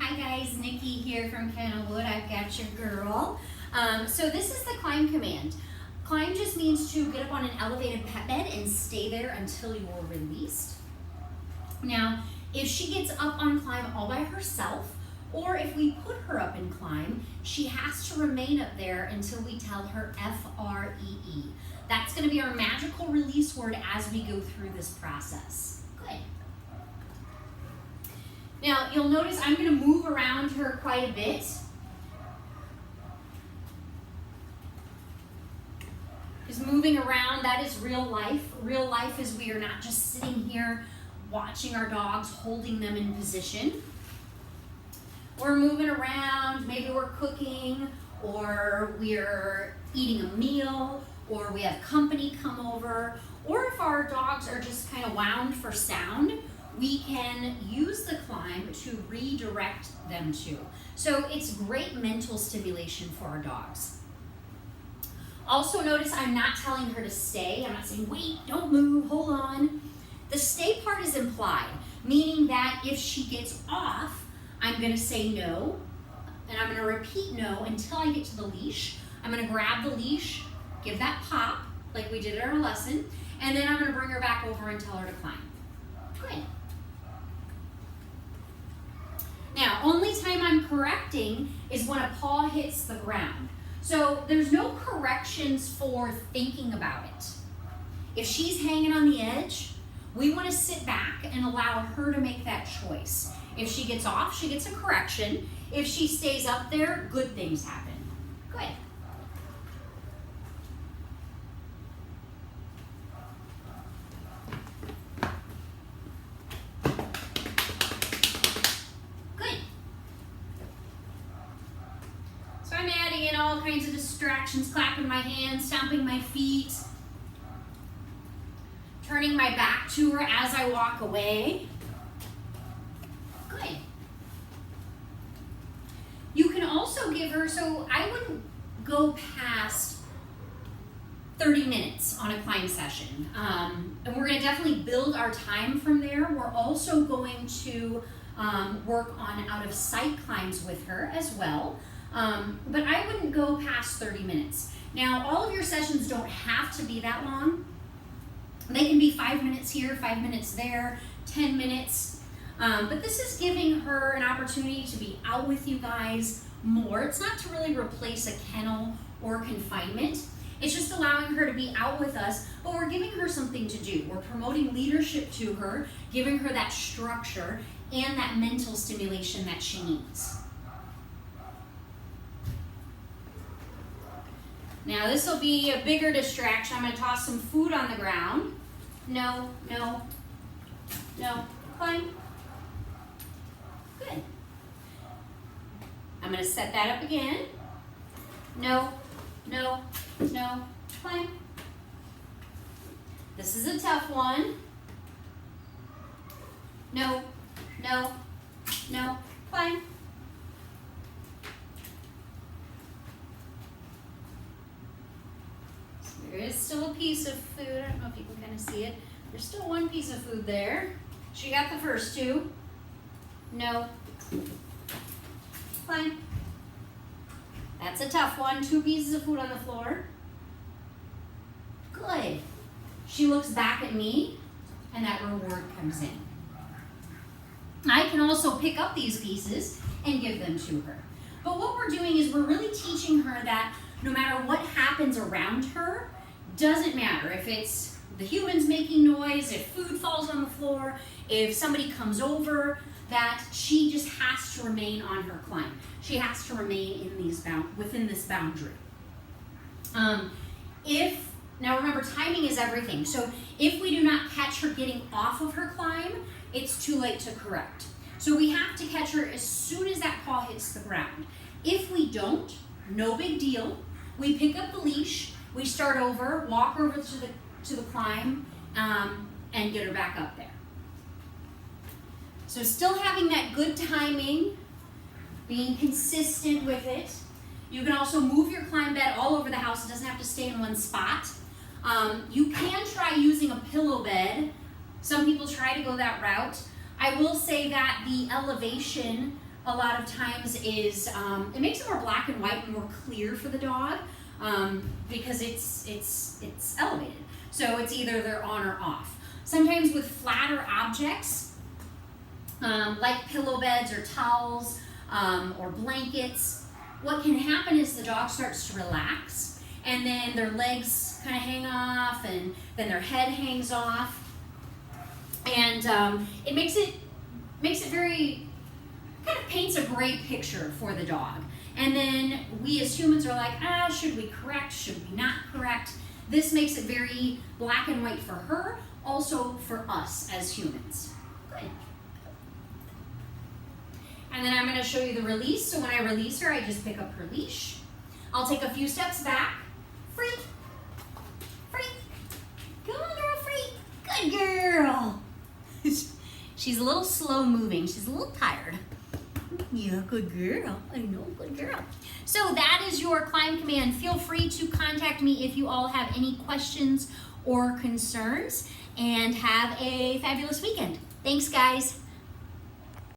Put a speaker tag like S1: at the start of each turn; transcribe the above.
S1: Hi guys, Nikki here from Kennelwood. I've got your girl. So this is the climb command. Climb just means to get up on an elevated pet bed and stay there until you are released. Now, if she gets up on climb all by herself, or if we put her up in climb, she has to remain up there until we tell her F-R-E-E. That's going to be our magical release word as we go through this process. Good. Now, you'll notice I'm going to move around her quite a bit. Because moving around, that is real life. Real life is we are not just sitting here watching our dogs, holding them in position. We're moving around, maybe we're cooking, or we're eating a meal, or we have company come over, or if our dogs are just kind of wound for sound, we can use the climb to redirect them to. So it's great mental stimulation for our dogs. Also notice I'm not telling her to stay. I'm not saying, wait, don't move, hold on. The stay part is implied, meaning that if she gets off, I'm gonna say no, and I'm gonna repeat no until I get to the leash. I'm gonna grab the leash, give that pop, like we did in our lesson, and then I'm gonna bring her back over and tell her to climb. Good. Now, only time I'm correcting is when a paw hits the ground. So there's no corrections for thinking about it. If she's hanging on the edge, we want to sit back and allow her to make that choice. If she gets off, she gets a correction. If she stays up there, good things happen. Good. I'm adding in all kinds of distractions, clapping my hands, stomping my feet, turning my back to her as I walk away. Good. You can also give her, so I wouldn't go past 30 minutes on a climb session. And we're going to definitely build our time from there. We're also going to work on out of sight climbs with her as well. But I wouldn't go past 30 minutes. Now, all of your sessions don't have to be that long. They can be 5 minutes here, 5 minutes there, 10 minutes. But this is giving her an opportunity to be out with you guys more. It's not to really replace a kennel or confinement. It's just allowing her to be out with us, but we're giving her something to do. We're promoting leadership to her, giving her that structure and that mental stimulation that she needs. Now this will be a bigger distraction. I'm going to toss some food on the ground. No, no, no, climb. Good. I'm going to set that up again. No, no, no, climb. This is a tough one. No, no, no, climb. There is still a piece of food. I don't know if you can kind of see it. There's still one piece of food there. She got the first two. No. Fine. That's a tough one. 2 pieces of food on the floor. Good. She looks back at me, and that reward comes in. I can also pick up these pieces and give them to her. But what we're doing is we're really teaching her that no matter what happens around her, doesn't matter if it's the humans making noise, if food falls on the floor, if somebody comes over, that she just has to remain on her climb. She has to remain in within this boundary. Now remember, timing is everything. So if we do not catch her getting off of her climb, it's too late to correct. So we have to catch her as soon as that paw hits the ground. If we don't, no big deal. We pick up the leash, we start over, walk over to the climb, and get her back up there. So still having that good timing, being consistent with it. You can also move your climb bed all over the house. It doesn't have to stay in one spot. You can try using a pillow bed. Some people try to go that route. I will say that the elevation a lot of times is, it makes it more black and white and more clear for the dog, because it's elevated. So it's either they're on or off. Sometimes with flatter objects, like pillow beds or towels, or blankets, what can happen is the dog starts to relax, and then their legs kind of hang off, and then their head hangs off, and it makes it very, kind of paints a great picture for the dog. And then we as humans are like, should we correct, should we not correct? This makes it very black and white for her, also for us as humans. Good. And then I'm going to show you the release. So when I release her, I just pick up her leash. I'll take a few steps back. Free. Free. Come on, girl, free. Good girl. She's a little slow moving. She's a little tired. Yeah, good girl. I know, good girl. So that is your climb command. Feel free to contact me if you all have any questions or concerns, and have a fabulous weekend. Thanks, guys.